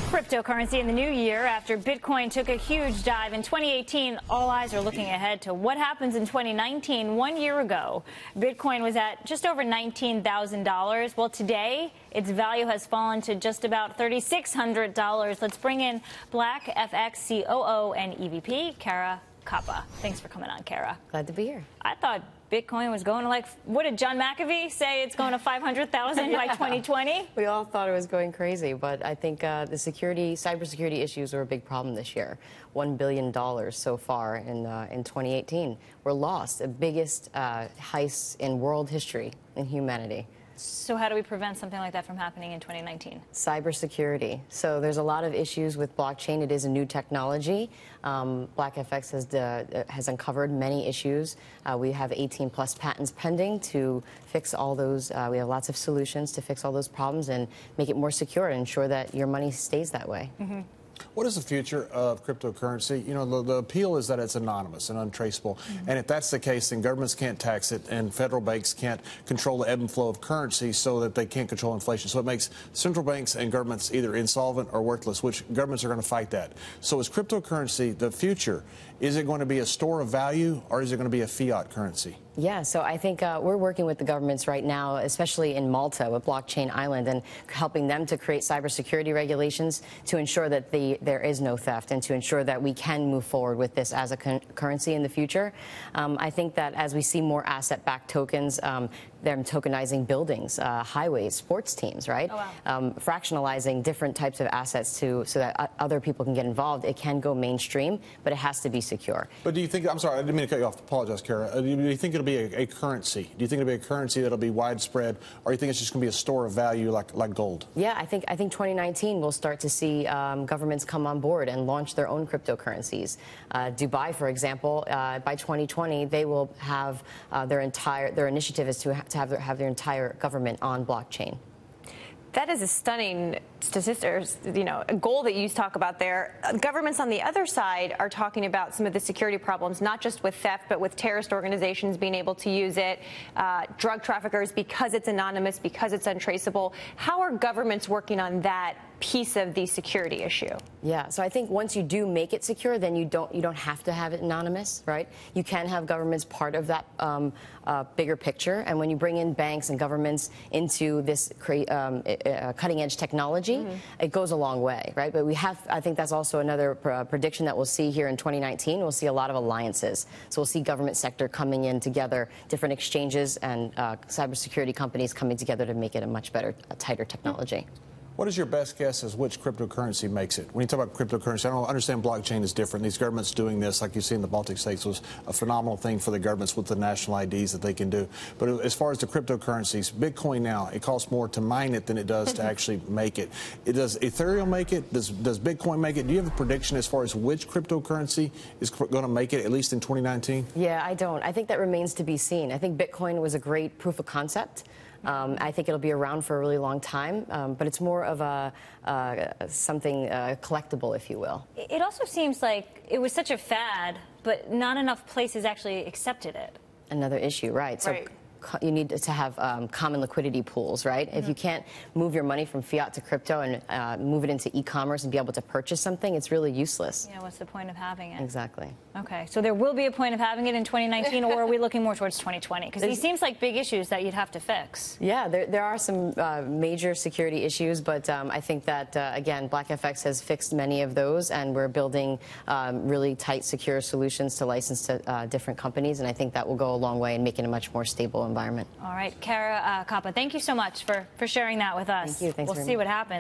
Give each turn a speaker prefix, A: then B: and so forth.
A: Cryptocurrency in the new year after Bitcoin took a huge dive in 2018. All eyes are looking ahead to what happens in 2019. 1 year ago, Bitcoin was at just over $19,000. Well, today, its value has fallen to just about $3,600. Let's bring in BlaKFX COO and EVP Kara Coppa. Thanks for coming on, Kara.
B: Glad to be here.
A: I thought Bitcoin was going to, like, what did John McAfee say? It's going to 500,000 by 2020?
B: We all thought it was going crazy, but I think the cybersecurity issues are a big problem this year. $1 billion so far in 2018 were lost, the biggest heist in world history in humanity.
A: So how do we prevent something like that from happening in 2019?
B: Cybersecurity. So there's a lot of issues with blockchain. It is a new technology. BlaKFX has uncovered many issues. We have 18+ patents pending to fix all those. We have lots of solutions to fix all those problems and make it more secure and ensure that your money stays that way.
A: Mm-hmm.
C: What is the future of cryptocurrency? You know, the appeal is that it's anonymous and untraceable. Mm-hmm. And if that's the case, then governments can't tax it and federal banks can't control the ebb and flow of currency so that they can't control inflation. So it makes central banks and governments either insolvent or worthless, which governments are going to fight that. So is cryptocurrency the future? Is it going to be a store of value or is it going to be a fiat currency?
B: Yeah, so I think we're working with the governments right now, especially in Malta with Blockchain Island, and helping them to create cybersecurity regulations to ensure that there is no theft and to ensure that we can move forward with this as a currency in the future. I think that as we see more asset-backed tokens, they're tokenizing buildings, highways, sports teams, right?
A: Oh, wow.
B: Fractionalizing different types of assets so that other people can get involved. It can go mainstream, but it has to be secure.
C: But do you think, I'm sorry, I didn't mean to cut you off. Apologize, Kara. Do you think it'll be a currency? Do you think it'll be a currency that'll be widespread, or do you think it's just going to be a store of value like gold?
B: Yeah, I think 2019 we'll start to see governments come on board and launch their own cryptocurrencies. Dubai, for example, by 2020 they will have their initiative is to have their entire government on blockchain.
D: That is a stunning statistic, a goal that you talk about there. Governments on the other side are talking about some of the security problems, not just with theft, but with terrorist organizations being able to use it, drug traffickers, because it's anonymous, because it's untraceable. How are governments working on that piece of the security issue?
B: Yeah, so I think once you do make it secure, then you don't have to have it anonymous, right? You can have governments part of that bigger picture, and when you bring in banks and governments into this cutting-edge technology, it goes a long way, right? But I think that's also another prediction that we'll see here in 2019. We'll see a lot of alliances. So we'll see government sector coming in together, different exchanges and cybersecurity companies coming together to make it a much better, tighter technology.
C: What is your best guess as which cryptocurrency makes it? When you talk about cryptocurrency, I don't understand blockchain is different. These governments doing this, like you see in the Baltic states, was a phenomenal thing for the governments with the national IDs that they can do. But as far as the cryptocurrencies, Bitcoin now, it costs more to mine it than it does to actually make it. Does Ethereum make it? Does Bitcoin make it? Do you have a prediction as far as which cryptocurrency is going to make it, at least in 2019?
B: Yeah, I don't. I think that remains to be seen. I think Bitcoin was a great proof of concept. I think it'll be around for a really long time, but it's more of something collectible, if you will.
A: It also seems like it was such a fad, but not enough places actually accepted it.
B: Another issue, right? So you need to have common liquidity pools, right? If you can't move your money from fiat to crypto and move it into e-commerce and be able to purchase something, it's really useless.
A: Yeah, what's the point of having it?
B: Exactly.
A: Okay, so there will be a point of having it in 2019, or are we looking more towards 2020? Because these seems like big issues that you'd have to fix.
B: Yeah, there are some major security issues, but I think that, again, BlaKFX has fixed many of those, and we're building really tight, secure solutions to license to different companies, and I think that will go a long way in making a much more stable environment.
A: All right, Kara Coppa, thank you so much for sharing that with us.
B: Thank you. Thanks
A: we'll see what happens.